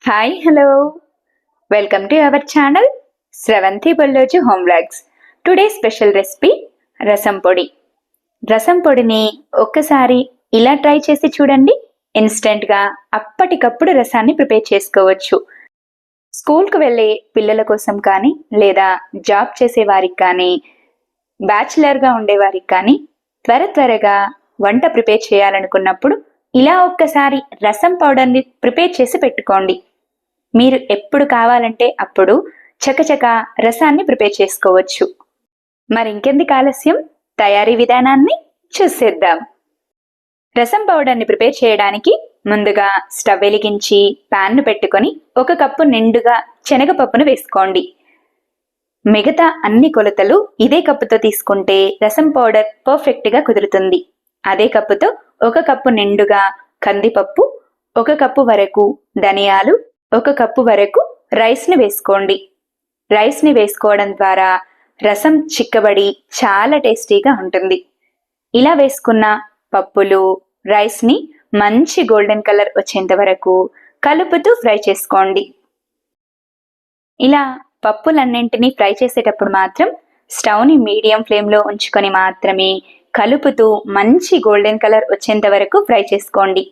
Hi hello welcome to our channel Sravanthi Bolloju home vlogs. Today special recipe రసం పొడి. రసం పొడిని ఒక్కసారి ఇలా ట్రై చేసి చూడండి. ఇన్స్టెంట్గా అప్పటికప్పుడు రసాన్ని ప్రిపేర్ చేసుకోవచ్చు. స్కూల్కు వెళ్ళే పిల్లల కోసం కానీ లేదా జాబ్ చేసే వారికి కానీ బ్యాచిలర్గా ఉండేవారికి కానీ త్వరగా వంట ప్రిపేర్ చేయాలనుకున్నప్పుడు ఇలా ఒక్కసారి రసం పౌడర్ని ప్రిపేర్ చేసి పెట్టుకోండి. మీరు ఎప్పుడు కావాలంటే అప్పుడు చకచక రసాన్ని ప్రిపేర్ చేసుకోవచ్చు. మరి ఇంకెందుకు ఆలస్యం, తయారీ విధానాన్ని చూసేద్దాం. రసం పౌడర్ని ప్రిపేర్ చేయడానికి ముందుగా స్టవ్ వెలిగించి ప్యాన్ను పెట్టుకొని 1 కప్పు నిండుగా శనగపప్పును వేసుకోండి. మిగతా అన్ని కొలతలు ఇదే కప్పుతో తీసుకుంటే రసం పౌడర్ పర్ఫెక్ట్గా కుదురుతుంది. అదే కప్పుతో 1 కప్పు నిండుగా కందిపప్పు, 1 కప్పు వరకు ధనియాలు, 1 కప్పు వరకు రైస్ని వేసుకోండి. రైస్ని వేసుకోవడం ద్వారా రసం చిక్కబడి చాలా టేస్టీగా ఉంటుంది. ఇలా వేసుకున్న పప్పులు, రైస్ని మంచి గోల్డెన్ కలర్ వచ్చేంత వరకు కలుపుతూ ఫ్రై చేసుకోండి. ఇలా పప్పులన్నింటినీ ఫ్రై చేసేటప్పుడు మాత్రం స్టవ్ని మీడియం ఫ్లేమ్లో ఉంచుకొని మాత్రమే కలుపుతూ మంచి గోల్డెన్ కలర్ వచ్చేంత వరకు ఫ్రై చేసుకోండి.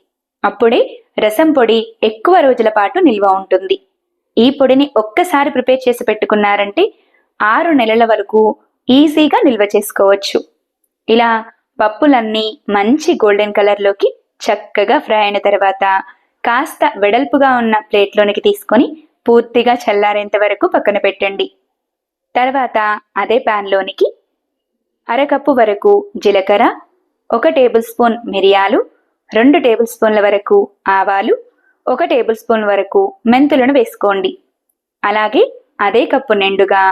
అప్పుడే రసం పొడి ఎక్కువ రోజుల పాటు నిల్వ ఉంటుంది. ఈ పొడిని ఒక్కసారి ప్రిపేర్ చేసి పెట్టుకున్నారంటే 6 నెలల వరకు ఈజీగా నిల్వ చేసుకోవచ్చు. ఇలా పప్పులన్నీ మంచి గోల్డెన్ కలర్లోకి చక్కగా ఫ్రై అయిన తర్వాత కాస్త వెడల్పుగా ఉన్న ప్లేట్లోనికి తీసుకొని పూర్తిగా చల్లారేంత వరకు పక్కన పెట్టండి. తర్వాత అదే ప్యాన్లోనికి 1/2 కప్పు వరకు జీలకర్ర, 1 టేబుల్ స్పూన్ మిరియాలు, 2 టేబుల్ స్పూన్ల వరకు ఆవాలు, 1 టేబుల్ స్పూన్ వరకు మెంతులను వేసుకోండి. అలాగే అదే కప్పు నిండుగా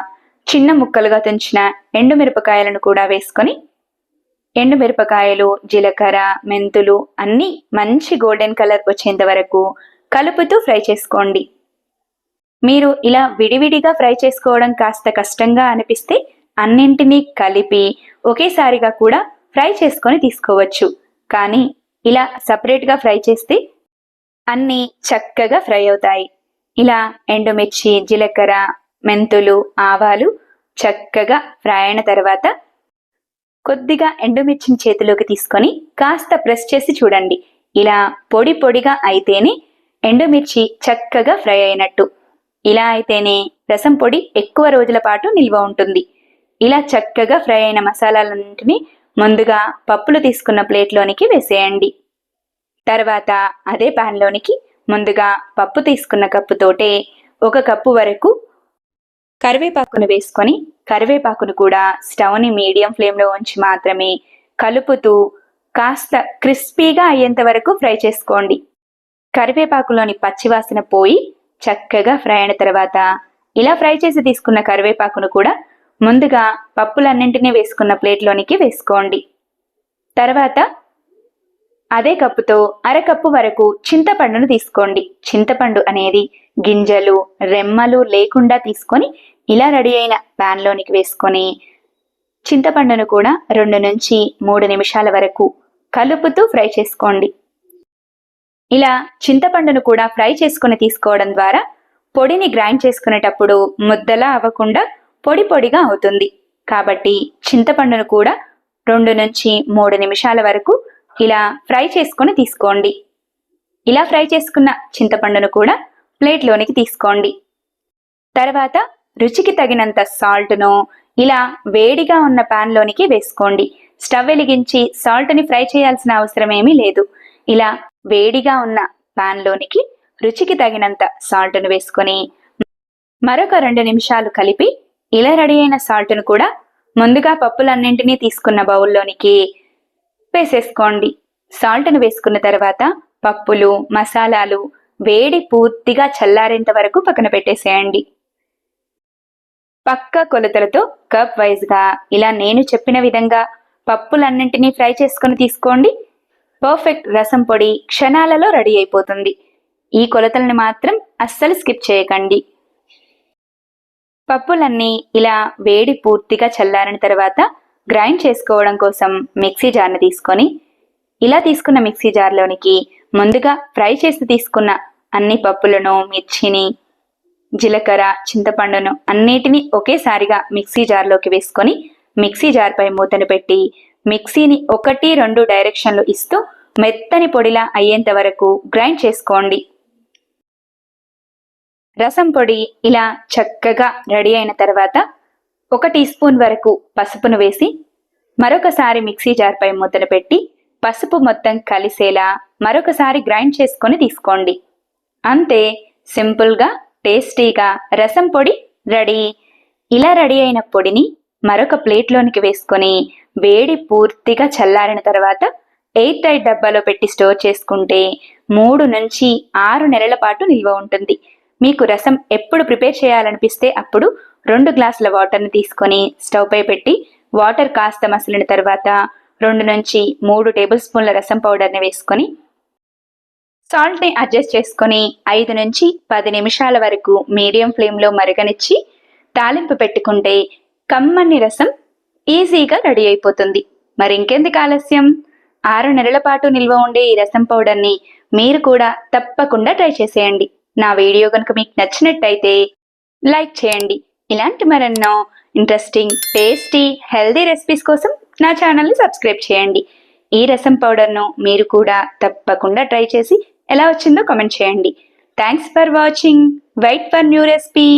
చిన్న ముక్కలుగా తుంచిన ఎండుమిరపకాయలను కూడా వేసుకొని ఎండుమిరపకాయలు, జీలకర్ర, మెంతులు అన్నీ మంచి గోల్డెన్ కలర్ వచ్చేంత వరకు కలుపుతూ ఫ్రై చేసుకోండి. మీరు ఇలా విడివిడిగా ఫ్రై చేసుకోవడం కాస్త కష్టంగా అనిపిస్తే అన్నింటినీ కలిపి ఒకేసారిగా కూడా ఫ్రై చేసుకొని తీసుకోవచ్చు. కానీ ఇలా సపరేట్గా ఫ్రై చేస్తే అన్నీ చక్కగా ఫ్రై అవుతాయి. ఇలా ఎండుమిర్చి, జీలకర్ర, మెంతులు, ఆవాలు చక్కగా ఫ్రై అయిన తర్వాత కొద్దిగా ఎండుమిర్చిని చేతిలోకి తీసుకొని కాస్త ప్రెస్ చేసి చూడండి. ఇలా పొడి పొడిగా అయితేనే ఎండుమిర్చి చక్కగా ఫ్రై అయినట్టు. ఇలా అయితేనే రసం పొడి ఎక్కువ రోజుల పాటు నిల్వ ఉంటుంది. ఇలా చక్కగా ఫ్రై అయిన మసాలాలన్నింటినీ ముందుగా పప్పులు తీసుకున్న ప్లేట్లోనికి వేసేయండి. తర్వాత అదే ప్యాన్లోనికి ముందుగా పప్పు తీసుకున్న కప్పుతోటే 1 కప్పు వరకు కరివేపాకును వేసుకొని కరివేపాకును కూడా స్టవ్ని మీడియం ఫ్లేమ్లో ఉంచి మాత్రమే కలుపుతూ కాస్త క్రిస్పీగా అయ్యేంత వరకు ఫ్రై చేసుకోండి. కరివేపాకులోని పచ్చివాసన పోయి చక్కగా ఫ్రై అయిన తర్వాత ఇలా ఫ్రై చేసి తీసుకున్న కరివేపాకును కూడా ముందుగా పప్పులన్నింటినీ వేసుకున్న ప్లేట్లోనికి వేసుకోండి. తర్వాత అదే కప్పుతో 1/2 కప్పు వరకు చింతపండును తీసుకోండి. చింతపండు అనేది గింజలు, రెమ్మలు లేకుండా తీసుకొని ఇలా రెడీ అయిన ప్యాన్లోనికి వేసుకొని చింతపండును కూడా 2 నుంచి 3 నిమిషాల వరకు కలుపుతూ ఫ్రై చేసుకోండి. ఇలా చింతపండును కూడా ఫ్రై చేసుకుని తీసుకోవడం ద్వారా పొడిని గ్రైండ్ చేసుకునేటప్పుడు ముద్దలా అవ్వకుండా పొడి పొడిగా అవుతుంది. కాబట్టి చింతపండును కూడా 2 నుంచి 3 నిమిషాల వరకు ఇలా ఫ్రై చేసుకొని తీసుకోండి. ఇలా ఫ్రై చేసుకున్న చింతపండును కూడా ప్లేట్లోనికి తీసుకోండి. తర్వాత రుచికి తగినంత సాల్ట్ను ఇలా వేడిగా ఉన్న ప్యాన్లోనికి వేసుకోండి. స్టవ్ వెలిగించి సాల్ట్ని ఫ్రై చేయాల్సిన అవసరం ఏమీ లేదు. ఇలా వేడిగా ఉన్న ప్యాన్లోనికి రుచికి తగినంత సాల్ట్ను వేసుకొని మరొక 2 నిమిషాలు కలిపి ఇలా రెడీ అయిన సాల్ట్ను కూడా ముందుగా పప్పులన్నింటినీ తీసుకున్న బౌల్లోనికి వేసేసుకోండి. సాల్ట్ను వేసుకున్న తర్వాత పప్పులు, మసాలాలు వేడి పూర్తిగా చల్లారేంత వరకు పక్కన పెట్టేసేయండి. పక్క కొలతలతో కప్ వైజ్గా ఇలా నేను చెప్పిన విధంగా పప్పులన్నింటినీ ఫ్రై చేసుకుని తీసుకోండి. పర్ఫెక్ట్ రసం పొడి క్షణాలలో రెడీ అయిపోతుంది. ఈ కొలతలను మాత్రం అస్సలు స్కిప్ చేయకండి. పప్పులన్నీ ఇలా వేడి పూర్తిగా చల్లారిన తర్వాత గ్రైండ్ చేసుకోవడం కోసం మిక్సీ జార్ని తీసుకొని ఇలా తీసుకున్న మిక్సీ జార్లోనికి ముందుగా ఫ్రై చేసి తీసుకున్న అన్ని పప్పులను, మిర్చిని, జీలకర్ర, చింతపండును అన్నిటినీ ఒకేసారిగా మిక్సీ జార్లోకి వేసుకొని మిక్సీ జార్పై మూతను పెట్టి మిక్సీని 1-2 డైరెక్షన్లు ఇస్తూ మెత్తని పొడిలా అయ్యేంత వరకు గ్రైండ్ చేసుకోండి. రసం పొడి ఇలా చక్కగా రెడీ అయిన తర్వాత 1 టీ స్పూన్ వరకు పసుపును వేసి మరొకసారి మిక్సీ జార్పై మూతను పెట్టి పసుపు మొత్తం కలిసేలా మరొకసారి గ్రైండ్ చేసుకొని తీసుకోండి. అంతే, సింపుల్గా టేస్టీగా రసం పొడి రెడీ. ఇలా రెడీ అయిన పొడిని మరొక ప్లేట్లోనికి వేసుకొని వేడి పూర్తిగా చల్లారిన తర్వాత ఎయిర్ టైట్ డబ్బాలో పెట్టి స్టోర్ చేసుకుంటే 3 నుంచి 6 నెలల పాటు నిల్వ ఉంటుంది. మీకు రసం ఎప్పుడు ప్రిపేర్ చేయాలనిపిస్తే అప్పుడు 2 గ్లాసుల వాటర్ని తీసుకొని స్టవ్ పై పెట్టి వాటర్ కాస్త మసిలిన తర్వాత 2 నుంచి 3 టేబుల్ స్పూన్ల రసం పౌడర్ని వేసుకొని సాల్ట్ని అడ్జస్ట్ చేసుకొని 5 నుంచి 10 నిమిషాల వరకు మీడియం ఫ్లేమ్లో మరగనిచ్చి తాలింపు పెట్టుకుంటే కమ్మని రసం ఈజీగా రెడీ అయిపోతుంది. మరి ఇంకెందుకు ఆలస్యం, 6 నెలల పాటు నిల్వ ఉండే ఈ రసం పౌడర్ని మీరు కూడా తప్పకుండా ట్రై చేసేయండి. నా వీడియో కనుక మీకు నచ్చినట్టయితే లైక్ చేయండి. ఇలాంటి మరెన్నో ఇంట్రెస్టింగ్, టేస్టీ, హెల్దీ రెసిపీస్ కోసం నా ఛానల్ని సబ్స్క్రైబ్ చేయండి. ఈ రసం పౌడర్ను మీరు కూడా తప్పకుండా ట్రై చేసి ఎలా వచ్చిందో కామెంట్ చేయండి. Thanks for watching. Wait for new recipe.